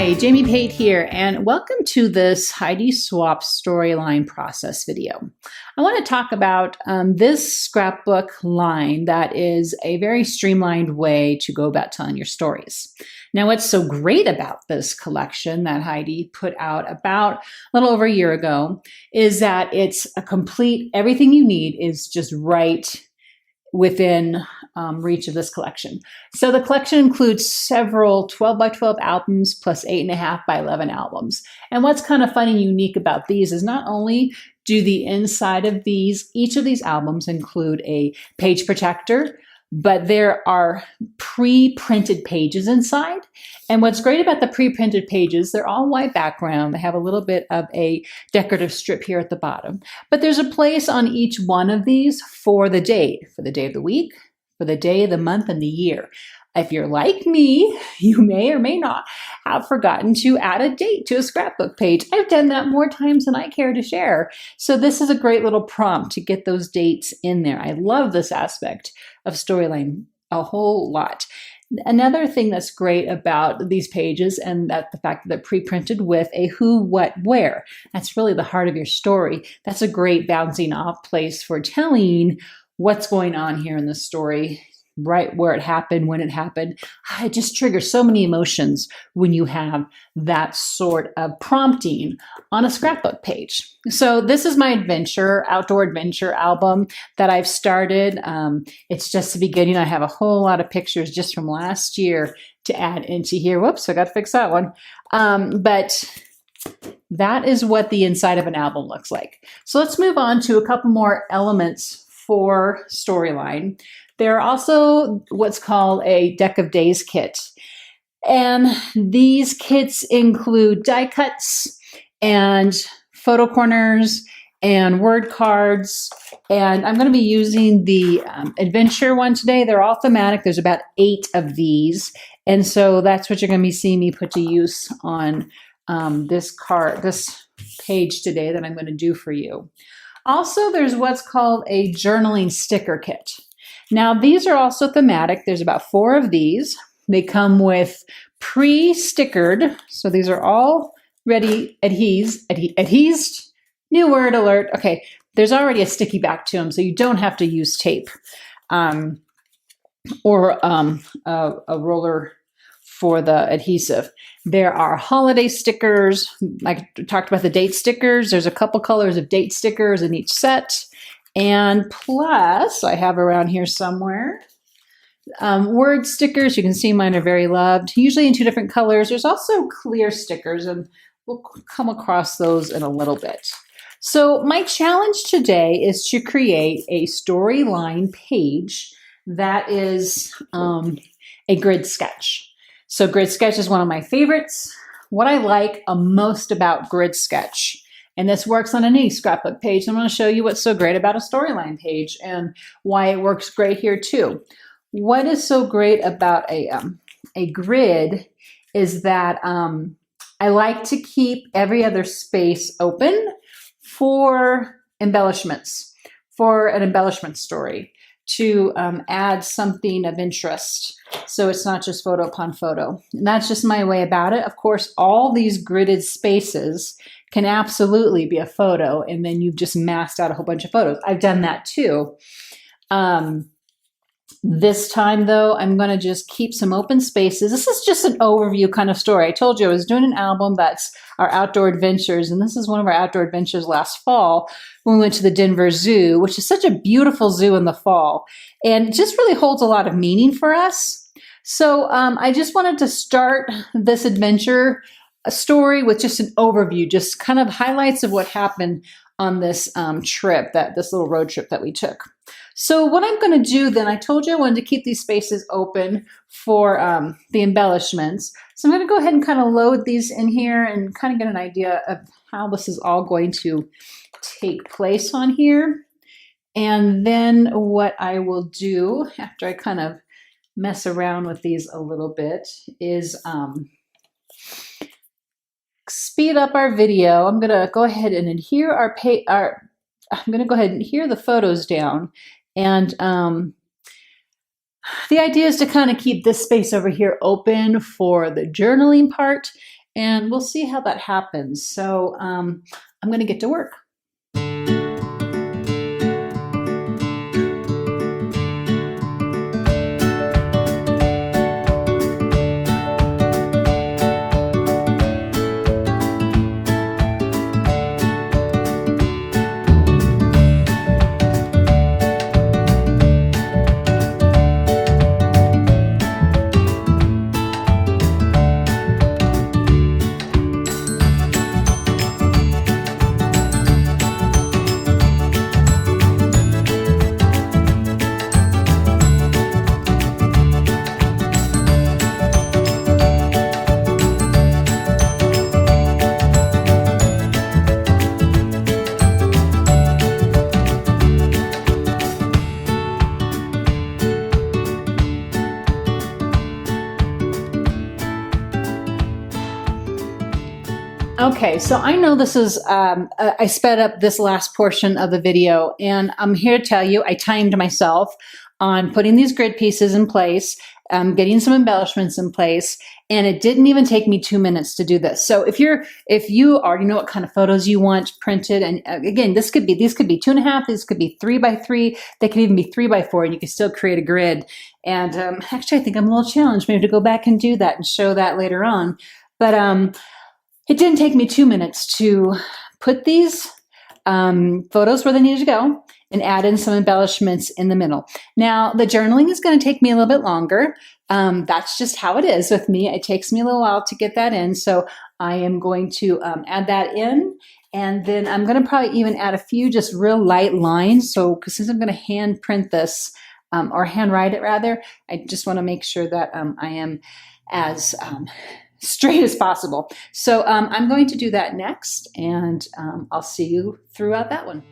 Hi, Jamie Pate here, and welcome to this Heidi Swapp storyline process video. I want to talk about this scrapbook line that is a very streamlined way to go about telling your stories. Now, what's so great about this collection that Heidi put out about a little over a year ago is that it's a complete, everything you need is just right within reach of this collection. So the collection includes several 12 by 12 albums plus 8.5 by 11 albums. And what's kind of fun and unique about these is not only do the inside of each of these albums include a page protector, but there are pre-printed pages inside. And what's great about the pre-printed pages, they're all white background. They have a little bit of a decorative strip here at the bottom. But there's a place on each one of these for the date of the week, for the day, the month, and the year. If you're like me, you may or may not have forgotten to add a date to a scrapbook page. I've done that more times than I care to share. So this is a great little prompt to get those dates in there. I love this aspect of storyline a whole lot. Another thing that's great about these pages and that the fact that they're pre-printed with a who, what, where. That's really the heart of your story. That's a great bouncing off place for telling what's going on here in the story, right where it happened, when it happened. It just triggers so many emotions when you have that sort of prompting on a scrapbook page. So this is my outdoor adventure album that I've started. It's just the beginning. I have a whole lot of pictures just from last year to add into here. Whoops, I got to fix that one. But that is what the inside of an album looks like. So let's move on to a couple more elements for storyline. There are also what's called a deck of days kit. And these kits include die cuts and photo corners and word cards. And I'm going to be using the adventure one today. They're all thematic. There's about 8 of these. And so that's what you're going to be seeing me put to use on this page today that I'm going to do for you. Also, there's what's called a journaling sticker kit. Now, these are also thematic. There's about 4 of these. They come with pre-stickered. So these are all ready, adhesed, new word alert. Okay, there's already a sticky back to them, so you don't have to use tape or a roller for the adhesive. There are holiday stickers. I talked about the date stickers. There's a couple colors of date stickers in each set. And plus, I have around here somewhere, word stickers. You can see mine are very loved, usually in 2 different colors. There's also clear stickers, and we'll come across those in a little bit. So my challenge today is to create a storyline page that is a grid sketch. So grid sketch is one of my favorites. What I like most about grid sketch, and this works on any scrapbook page. I'm going to show you what's so great about a storyline page and why it works great here too. What is so great about a grid is that I like to keep every other space open for embellishments, for an embellishment story, to add something of interest. So it's not just photo upon photo. And that's just my way about it. Of course, all these gridded spaces can absolutely be a photo, and then you've just masked out a whole bunch of photos. I've done that too. This time though, I'm gonna just keep some open spaces. This is just an overview kind of story. I told you I was doing an album that's our outdoor adventures, and this is one of our outdoor adventures last fall when we went to the Denver Zoo, which is such a beautiful zoo in the fall, and it just really holds a lot of meaning for us. So I just wanted to start this adventure story with just an overview, just kind of highlights of what happened on this trip, this little road trip that we took. So what I'm going to do then, I told you I wanted to keep these spaces open for the embellishments. So I'm going to go ahead and kind of load these in here and kind of get an idea of how this is all going to take place on here. And then what I will do after I kind of mess around with these a little bit is speed up our video. I'm going to go ahead and adhere I'm going to go ahead and adhere the photos down. And the idea is to kind of keep this space over here open for the journaling part and we'll see how that happens. So I'm going to get to work. Okay, so I know this is, I sped up this last portion of the video, and I'm here to tell you I timed myself on putting these grid pieces in place, getting some embellishments in place, and it didn't even take me 2 minutes to do this. So if you already know what kind of photos you want printed, and again, these could be 2.5, these could be 3x3, they could even be 3x4, and you can still create a grid. And actually, I think I'm a little challenged maybe to go back and do that and show that later on. But it didn't take me 2 minutes to put these photos where they needed to go and add in some embellishments in the middle. Now, the journaling is going to take me a little bit longer. That's just how it is with me. It takes me a little while to get that in. So I am going to add that in. And then I'm going to probably even add a few just real light lines. So since I'm going to hand print this, or handwrite it rather, I just want to make sure that I am as straight as possible. So I'm going to do that next, and I'll see you throughout that one.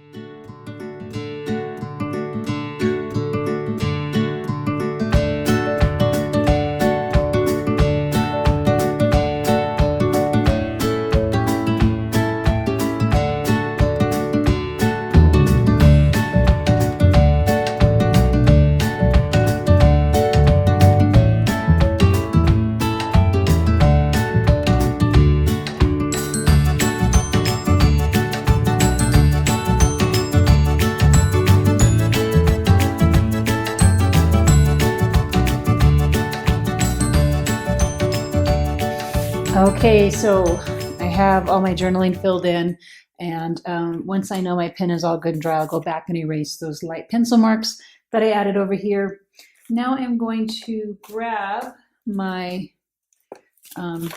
Okay, so I have all my journaling filled in, and once I know my pen is all good and dry, I'll go back and erase those light pencil marks that I added over here. Now I'm going to grab my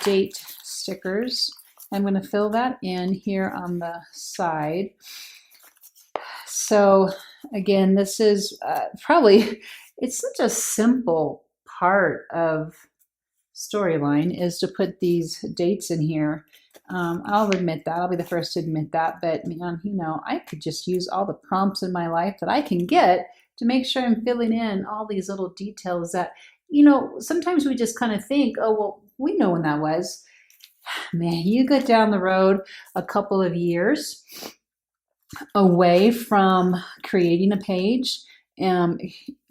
date stickers. I'm going to fill that in here on the side. So again, this is probably, it's such a simple part of storyline is to put these dates in here. I'll admit that. I'll be the first to admit that. But man, you know, I could just use all the prompts in my life that I can get to make sure I'm filling in all these little details that, you know, sometimes we just kind of think, oh, well, we know when that was. Man, you get down the road a couple of years away from creating a page. I'm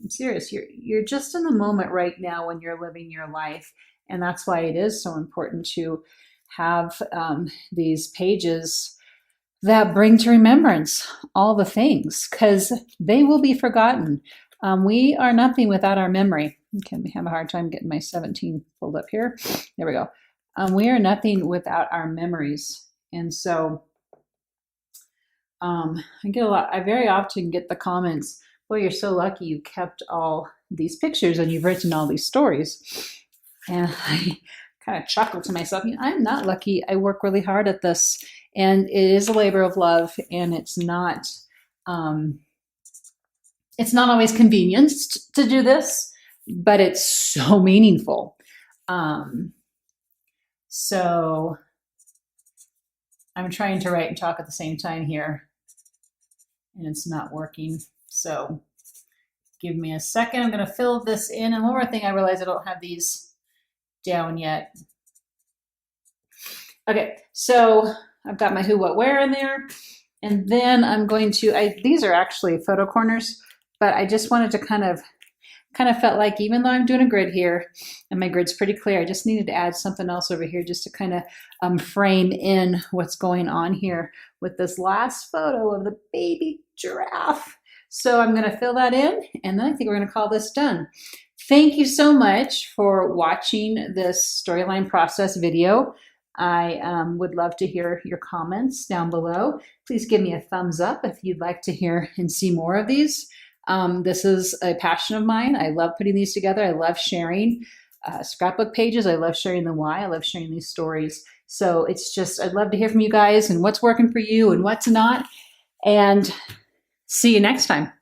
serious, you're just in the moment right now when you're living your life. And that's why it is so important to have these pages that bring to remembrance all the things, because they will be forgotten. We are nothing without our memory. Okay, we have a hard time getting my 17 pulled up here. There we go. We are nothing without our memories. And so I very often get the comments, boy, you're so lucky you kept all these pictures and you've written all these stories. And I kind of chuckle to myself, I'm not lucky. I work really hard at this, and it is a labor of love, and it's not always convenient to do this, but it's so meaningful. So I'm trying to write and talk at the same time here, and it's not working. So give me a second. I'm going to fill this in. And one more thing, I realize I don't have these down yet. Okay, so I've got my who, what, where in there. And then I'm going to, these are actually photo corners, but I just wanted to kind of Kind of felt like even though I'm doing a grid here and my grid's pretty clear, I just needed to add something else over here just to kind of frame in what's going on here with this last photo of the baby giraffe. So I'm going to fill that in, and then I think we're going to call this done. Thank you so much for watching this storyline process video. I would love to hear your comments down below. Please give me a thumbs up if you'd like to hear and see more of these. This is a passion of mine. I love putting these together. I love sharing scrapbook pages. I love sharing the why. I love sharing these stories. So it's just, I'd love to hear from you guys and what's working for you and what's not. And see you next time.